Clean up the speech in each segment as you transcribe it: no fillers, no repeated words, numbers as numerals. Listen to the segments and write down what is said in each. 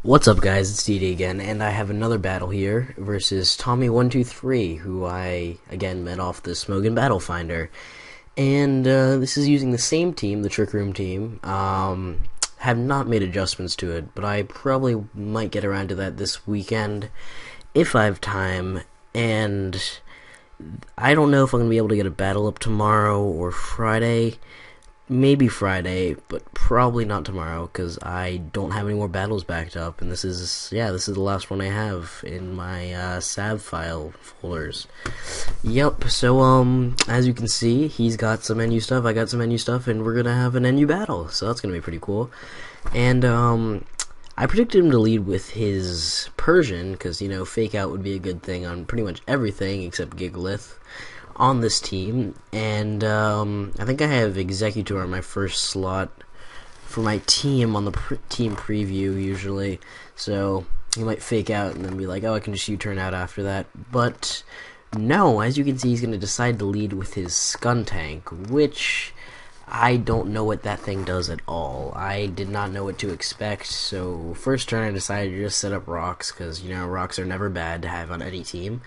What's up, guys? It's DD again, and I have another battle here versus Tommy123, who I again met off the Smogon Battle Finder. And this is using the same team, the Trick Room team. Have not made adjustments to it, but I probably might get around to that this weekend if I have time. And I don't know if I'm gonna be able to get a battle up tomorrow or Friday. Maybe Friday, but probably not tomorrow, because I don't have any more battles backed up, and this is the last one I have in my SAV file folders. Yep, so, as you can see, he's got some NU stuff, I got some NU stuff, and we're gonna have an NU battle, so that's gonna be pretty cool. And, I predicted him to lead with his Persian, because, you know, fake out would be a good thing on pretty much everything except Gigalith on this team, and I think I have Executor on my first slot for my team on the team preview usually, so he might fake out and then be like, oh, I can just U-turn out after that. But no, as you can see, he's going to decide to lead with his Skun Tank, which I don't know what that thing does at all. I did not know what to expect, so first turn I decided to just set up rocks, because, you know, rocks are never bad to have on any team.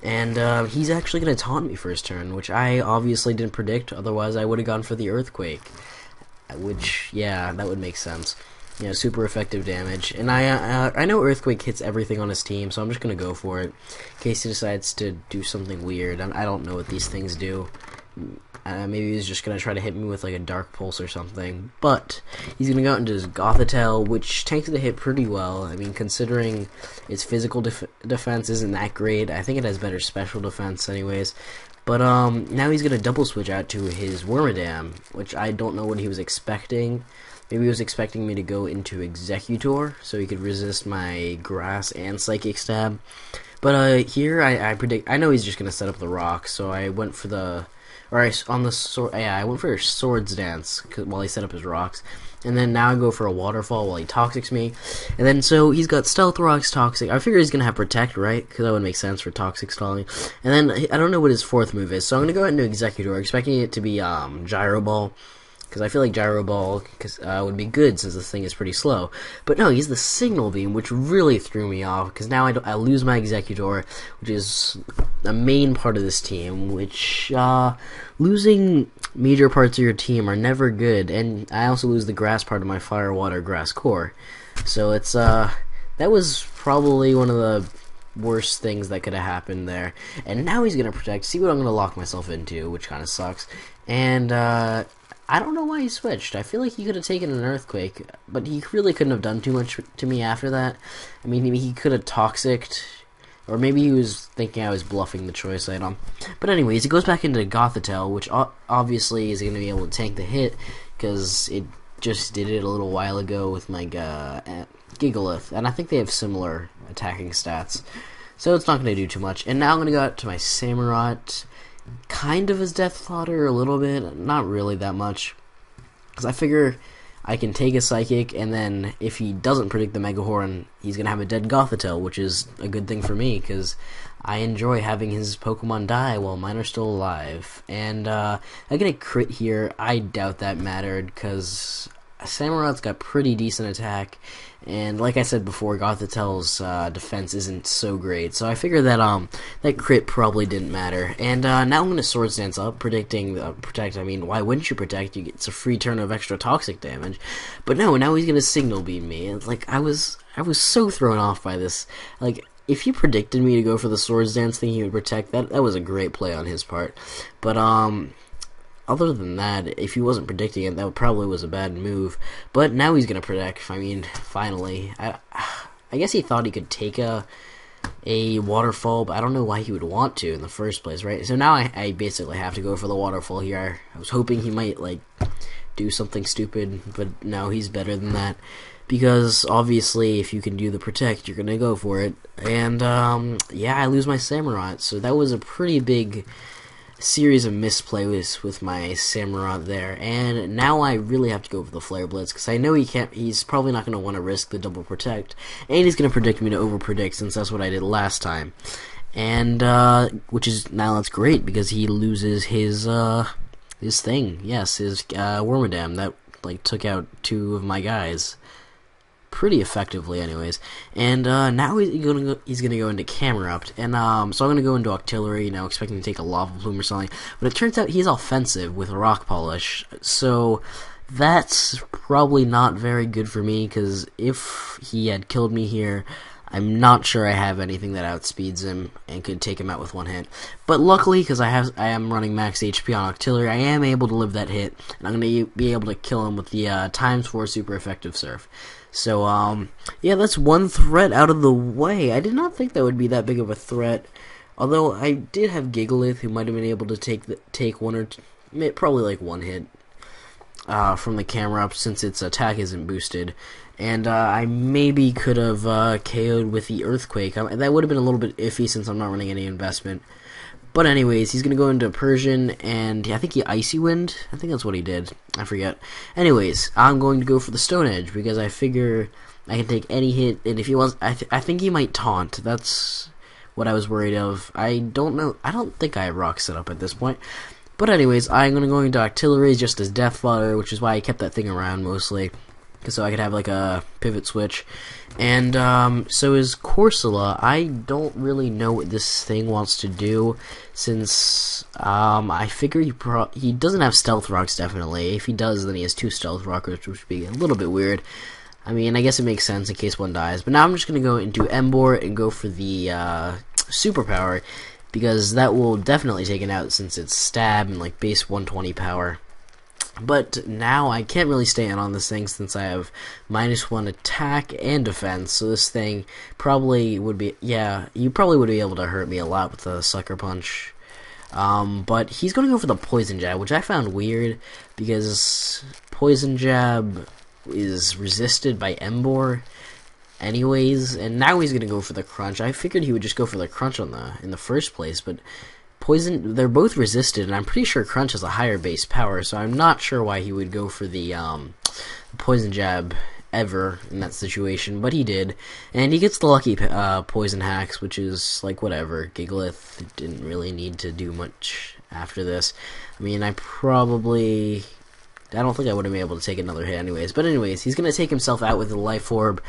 And he's actually going to taunt me first turn, which I obviously didn't predict, otherwise I would have gone for the Earthquake. Which, yeah, that would make sense. You know, super effective damage. And I know Earthquake hits everything on his team, so I'm just going to go for it. In case he decides to do something weird. I don't know what these things do. Maybe he's just going to try to hit me with like a Dark Pulse or something. But he's going to go out into his Gothitelle, which tanks the hit pretty well. I mean, considering its physical defense isn't that great, I think it has better special defense anyways. But now he's going to double switch out to his Wormadam, which I don't know what he was expecting. Maybe he was expecting me to go into Executor, so he could resist my Grass and Psychic Stab. But here I know he's just going to set up the rock, so I went for the... I went for a Swords Dance while he set up his rocks, and then now I go for a Waterfall while he Toxics me, and then so he's got Stealth Rocks, Toxic. I figure he's gonna have Protect, right? Because that would make sense for Toxic stalling. And then I don't know what his fourth move is, so I'm gonna go ahead and do Executor, expecting it to be Gyro Ball. Because I feel like Gyro Ball would be good since this thing is pretty slow. But no, he's the Signal Beam, which really threw me off. Because now I lose my Executor, which is a main part of this team. Which, losing major parts of your team are never good. And I also lose the grass part of my Fire, Water, Grass core. So it's, that was probably one of the worst things that could have happened there. And now he's going to Protect. See what I'm going to lock myself into, which kind of sucks. And, I don't know why he switched. I feel like he could have taken an Earthquake, but he really couldn't have done too much to me after that. I mean, maybe he could have Toxic'd, or maybe he was thinking I was bluffing the choice item. But anyways, he goes back into Gothitelle, which obviously is going to be able to tank the hit, because it just did it a little while ago with my Gigalith, and I think they have similar attacking stats. So it's not going to do too much. And now I'm going to go out to my Samurott, kind of as Death Fodder, a little bit, not really that much, because I figure I can take a Psychic, and then if he doesn't predict the Mega Horn, he's gonna have a dead Gothitelle, which is a good thing for me, because I enjoy having his Pokemon die while mine are still alive. And I get a crit here. I doubt that mattered, because Samurott's got pretty decent attack, and like I said before, Gothitelle's defense isn't so great, so I figure that that crit probably didn't matter. And now I'm going to Swords Dance up, predicting Protect. I mean, why wouldn't you Protect? It's a free turn of extra Toxic damage. But no, now he's going to Signal Beam me. It's like, I was so thrown off by this. Like, if he predicted me to go for the Swords Dance thinking he would Protect, that was a great play on his part. But other than that, if he wasn't predicting it, that probably was a bad move. But now he's going to Protect. I mean, finally. I guess he thought he could take a Waterfall, but I don't know why he would want to in the first place, right? So now I basically have to go for the Waterfall here. I was hoping he might, like, do something stupid, but no, he's better than that. Because, obviously, if you can do the Protect, you're going to go for it. And, yeah, I lose my Samurott, so that was a pretty big series of misplays with my Samurott there, and now I really have to go for the Flare Blitz, because I know he's probably not going to want to risk the double Protect, and he's going to predict me to over predict, since that's what I did last time. And which is, now that's great, because he loses his thing, yes, his Wormadam that like took out two of my guys. pretty effectively, anyways. And now he's gonna go into Camerupt, and so I'm gonna go into Artillery, expecting to take a Lava Plume or something. But it turns out he's offensive with Rock Polish, so that's probably not very good for me. Because if he had killed me here, I'm not sure I have anything that outspeeds him and could take him out with one hit. But luckily, because I am running max HP on Artillery, I am able to live that hit, and I'm going to be able to kill him with the ×4 super effective Surf. So, yeah, that's one threat out of the way. I did not think that would be that big of a threat, although I did have Gigalith, who might have been able to take one or two, probably like one hit from the camera up, since its attack isn't boosted. And I maybe could have KO'd with the Earthquake. That would have been a little bit iffy since I'm not running any investment. But anyways, he's going to go into Persian, and I think he Icy Wind. I think that's what he did. I forget. Anyways, I'm going to go for the Stone Edge, because I figure I can take any hit, and if he wants, I think he might taunt. That's what I was worried of. I don't know. I don't think I have Rock set up at this point. But anyways, I'm going to go into Artillery just as Death Fodder, which is why I kept that thing around mostly, so I could have like a pivot switch. And so is Corsola. I don't really know what this thing wants to do, since I figure he doesn't have Stealth Rocks, definitely. If he does, then he has 2 Stealth Rockers, which would be a little bit weird. I mean, I guess it makes sense in case one dies. But now I'm just going to go into Embor and go for the Superpower, because that will definitely take it out since it's Stab and like base 120 power. But now I can't really stay in on this thing since I have -1 attack and defense, so this thing probably would be, you probably would be able to hurt me a lot with the Sucker Punch. But he's going to go for the Poison Jab, which I found weird, because Poison Jab is resisted by Embor anyways, and now he's going to go for the Crunch. I figured he would just go for the Crunch in the first place, but Poison, they're both resisted, and I'm pretty sure Crunch has a higher base power, so I'm not sure why he would go for the Poison Jab ever in that situation, but he did. And he gets the lucky Poison Hacks, which is like whatever. Gigalith didn't really need to do much after this. I mean, I don't think I would have been able to take another hit anyways. But anyways, he's going to take himself out with the Life Orb,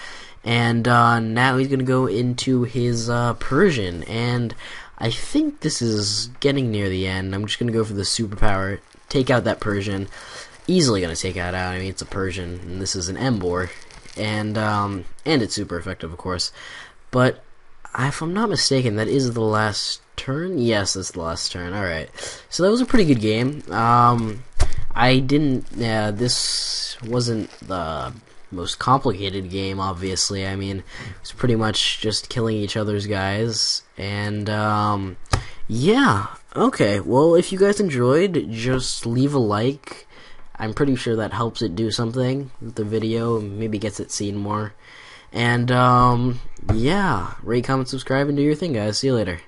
and now he's going to go into his Persian, and I think this is getting near the end. I'm just going to go for the Superpower, take out that Persian. Easily going to take that out. I mean, it's a Persian, and this is an Embor, and it's super effective, of course. But if I'm not mistaken, that is the last turn? Yes, that's the last turn. Alright. So that was a pretty good game. This wasn't the most complicated game, obviously. I mean, it was pretty much just killing each other's guys, and yeah, okay, well, if you guys enjoyed, just leave a like. I'm pretty sure that helps it do something with the video, maybe gets it seen more, and yeah, rate, comment, subscribe, and do your thing, guys. See you later.